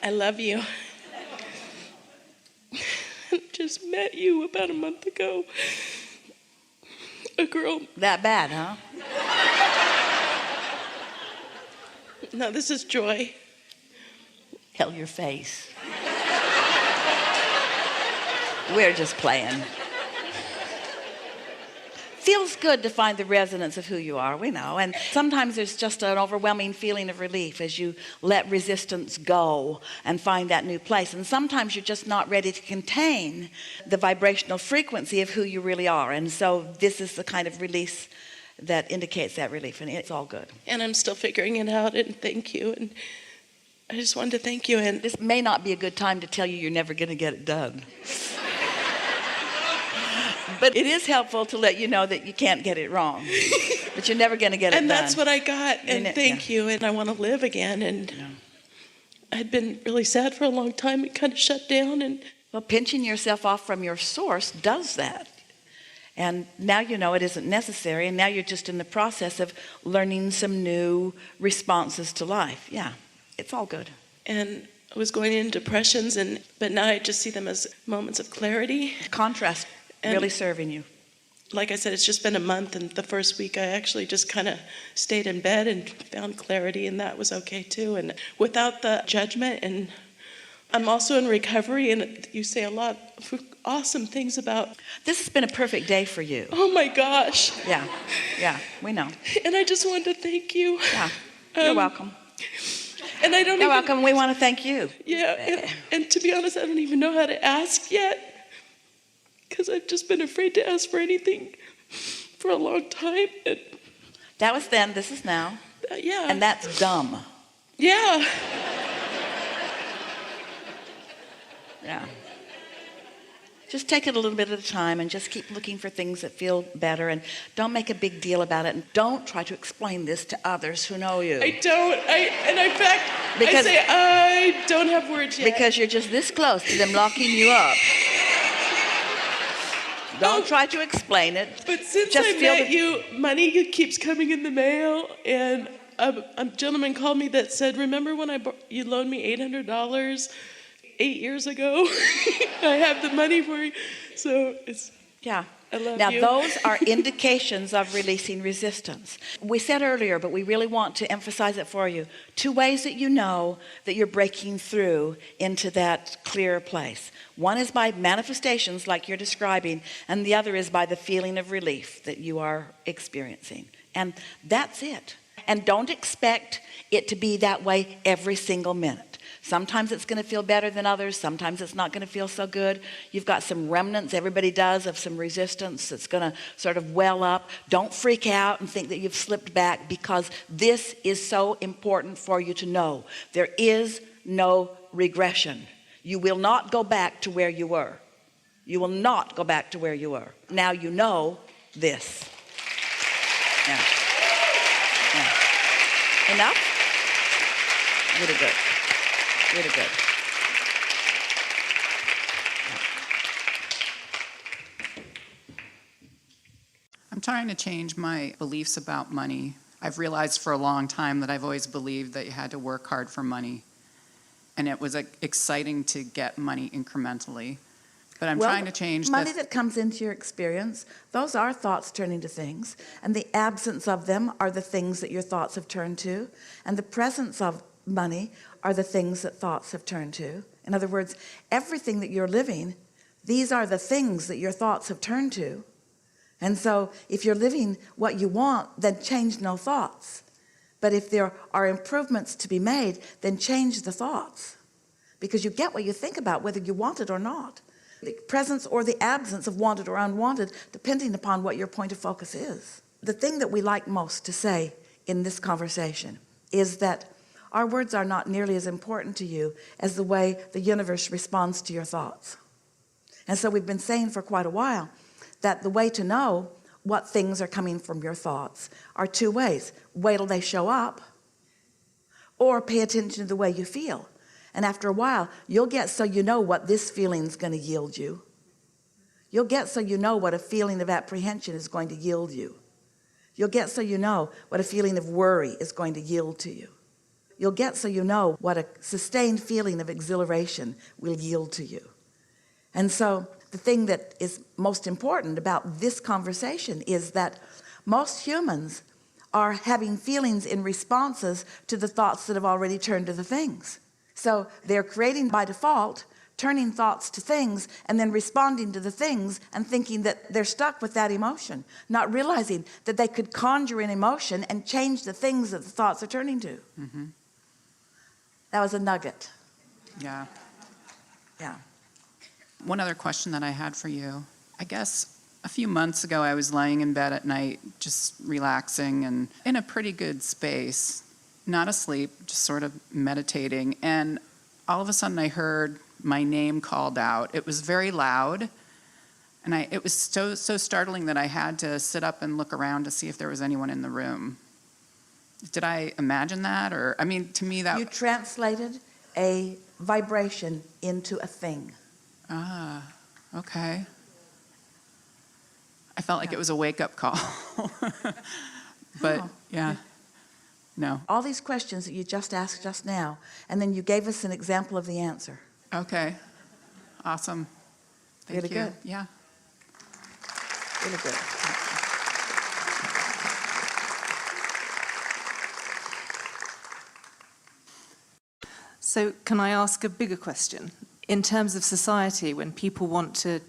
I love you. I just met you about a month ago. A girl. That bad, huh? No, this is joy. Hell your face. We're just playing. Feels good to find the resonance of who you are, we know. And sometimes there's just an overwhelming feeling of relief as you let resistance go and find that new place. And sometimes you're just not ready to contain the vibrational frequency of who you really are. And so this is the kind of release that indicates that relief, and it's all good. And I'm still figuring it out, and thank you. And I just wanted to thank you. And this may not be a good time to tell you you're never going to get it done. But it is helpful to let you know that you can't get it wrong. But you're never going to get it done. And that's what I got. And thank you. And I want to live again. And I'd been really sad for a long time. It kind of shut down. And well, pinching yourself off from your source does that. And now you know it isn't necessary. And now you're just in the process of learning some new responses to life. Yeah, it's all good. And I was going into depressions, but now I just see them as moments of clarity. Contrast. And really serving you. Like I said, it's just been a month, and the first week I actually just kind of stayed in bed and found clarity, and that was okay too, and without the judgment. And I'm also in recovery, and you say a lot of awesome things about. This has been a perfect day for you. Oh my gosh. Yeah, we know. And I just wanted to thank you. Yeah, you're welcome. And I don't. You're welcome. We want to thank you. Yeah, and to be honest, I don't even know how to ask yet. Because I've just been afraid to ask for anything for a long time. And that was then, this is now. Yeah. And that's dumb. Yeah. Yeah. Just take it a little bit at a time and just keep looking for things that feel better, and don't make a big deal about it, and don't try to explain this to others who know you. I don't. In fact, I say I don't have words yet. Because you're just this close to them locking you up. Don't try to explain it. But since I met you, money keeps coming in the mail, and a gentleman called me that said, "Remember when you loaned me $800 8 years ago? I have the money for you." So it's I love now you. Those are indications of releasing resistance. We said earlier, but we really want to emphasize it for you. 2 ways that you know that you're breaking through into that clearer place. One is by manifestations like you're describing, and the other is by the feeling of relief that you are experiencing. And that's it. And don't expect it to be that way every single minute. Sometimes it's going to feel better than others. Sometimes it's not going to feel so good. You've got some remnants, everybody does, of some resistance that's going to sort of well up. Don't freak out and think that you've slipped back, because this is so important for you to know. There is no regression. You will not go back to where you were. You will not go back to where you were. Now you know this. Yeah. Enough? Really good. Really good. I'm trying to change my beliefs about money. I've realized for a long time that I've always believed that you had to work hard for money. And it was exciting to get money incrementally. But I'm trying to change money that comes into your experience, those are thoughts turning to things. And the absence of them are the things that your thoughts have turned to. And the presence of money are the things that thoughts have turned to. In other words, everything that you're living, these are the things that your thoughts have turned to. And so if you're living what you want, then change no thoughts. But if there are improvements to be made, then change the thoughts. Because you get what you think about, whether you want it or not. The presence or the absence of wanted or unwanted, depending upon what your point of focus is. The thing that we like most to say in this conversation is that our words are not nearly as important to you as the way the universe responds to your thoughts. And so we've been saying for quite a while that the way to know what things are coming from your thoughts are 2 ways. Wait till they show up, or pay attention to the way you feel. And after a while, you'll get so you know what this feeling is going to yield you. You'll get so you know what a feeling of apprehension is going to yield you. You'll get so you know what a feeling of worry is going to yield to you. you'll get so you know what a sustained feeling of exhilaration will yield to you. And so the thing that is most important about this conversation is that most humans are having feelings in responses to the thoughts that have already turned to the things. So they're creating by default, turning thoughts to things, and then responding to the things and thinking that they're stuck with that emotion, not realizing that they could conjure an emotion and change the things that the thoughts are turning to. Mm-hmm. That was a nugget. Yeah. Yeah. One other question that I had for you. I guess a few months ago, I was lying in bed at night, just relaxing and in a pretty good space, not asleep, just sort of meditating. And all of a sudden, I heard my name called out. It was very loud. And it was so startling that I had to sit up and look around to see if there was anyone in the room. Did I imagine that? Or, I mean, to me, that... You translated a vibration into a thing. Ah, okay. I felt like it was a wake-up call. But, Oh. yeah, no. All these questions that you just asked just now, and then you gave us an example of the answer. Okay, awesome. Thank Really you. good. Yeah. Really good. So can I ask a bigger question? In terms of society, when people want to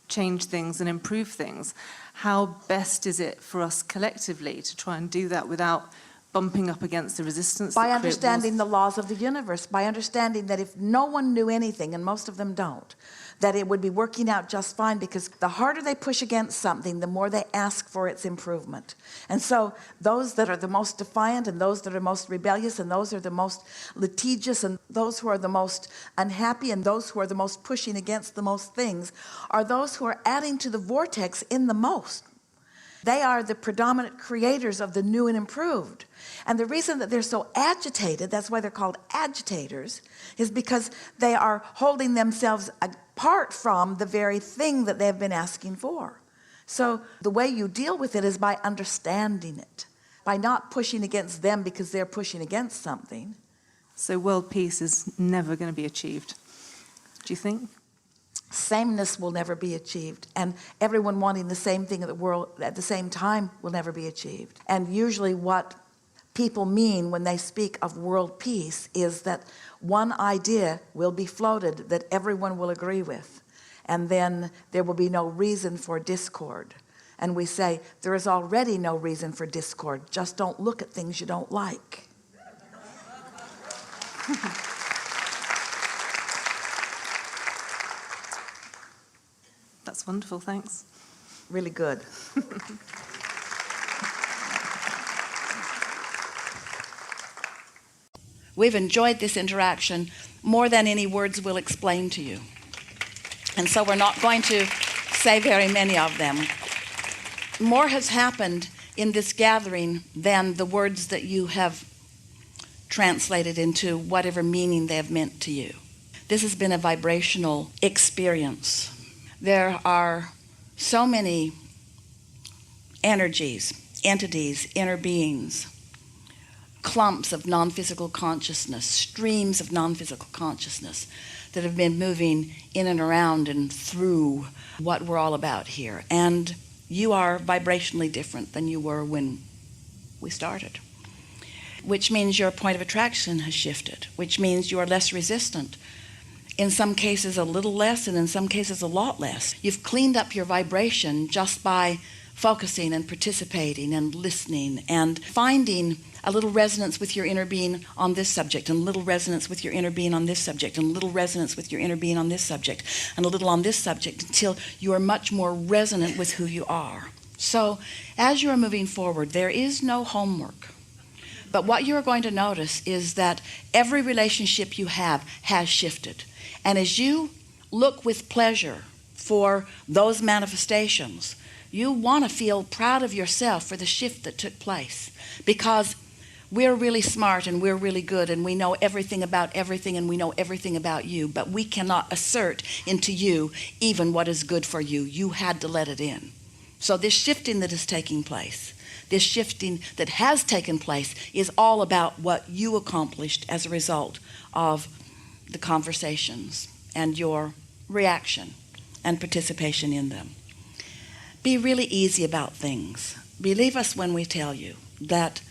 change things and improve things, how best is it for us collectively to try and do that without bumping up against the resistance? By understanding the laws of the universe, by understanding that if no one knew anything, and most of them don't, that it would be working out just fine, because the harder they push against something, the more they ask for its improvement. And so those that are the most defiant, and those that are most rebellious, and those who are the most litigious, and those who are the most unhappy, and those who are the most pushing against the most things, are those who are adding to the vortex in the most. They are the predominant creators of the new and improved. And the reason that they're so agitated, that's why they're called agitators, is because they are holding themselves apart from the very thing that they've been asking for. So the way you deal with it is by understanding it, by not pushing against them because they're pushing against something. So world peace is never going to be achieved, do you think? Sameness will never be achieved, and everyone wanting the same thing in the world at the same time will never be achieved. And usually what people mean when they speak of world peace is that one idea will be floated that everyone will agree with, and then there will be no reason for discord. And we say, there is already no reason for discord, just don't look at things you don't like. That's wonderful, thanks. Really good. We've enjoyed this interaction more than any words will explain to you. And so we're not going to say very many of them. More has happened in this gathering than the words that you have translated into whatever meaning they have meant to you. This has been a vibrational experience. There are so many energies, entities, inner beings, clumps of non-physical consciousness, streams of non-physical consciousness that have been moving in and around and through what we're all about here. And you are vibrationally different than you were when we started, which means your point of attraction has shifted, which means you are less resistant. In some cases a little less, and in some cases a lot less. You've cleaned up your vibration just by focusing and participating and listening and finding a little resonance with your inner being on this subject, and a little resonance with your inner being on this subject, and a little resonance with your inner being on this subject, and a little on this subject, until you are much more resonant with who you are. So as you are moving forward, there is no homework. But what you are going to notice is that every relationship you have has shifted. And as you look with pleasure for those manifestations, you want to feel proud of yourself for the shift that took place, because we're really smart and we're really good and we know everything about everything and we know everything about you, but we cannot assert into you even what is good for you. You had to let it in. So this shifting that is taking place, this shifting that has taken place is all about what you accomplished as a result of the conversations and your reaction and participation in them. Be really easy about things. Believe us when we tell you that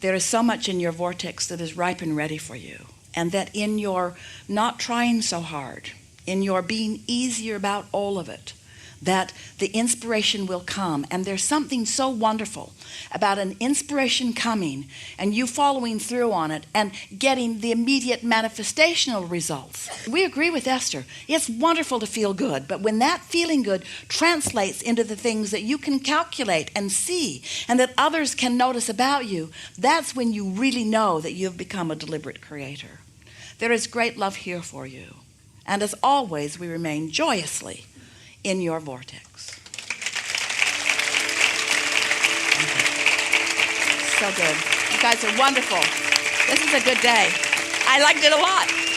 there is so much in your vortex that is ripe and ready for you, and that in your not trying so hard, in your being easier about all of it, that the inspiration will come. And there's something so wonderful about an inspiration coming and you following through on it and getting the immediate manifestational results. We agree with Esther. It's wonderful to feel good, but when that feeling good translates into the things that you can calculate and see and that others can notice about you, that's when you really know that you've become a deliberate creator. There is great love here for you. And as always, we remain joyously in your vortex. So good. You guys are wonderful. This is a good day. I liked it a lot.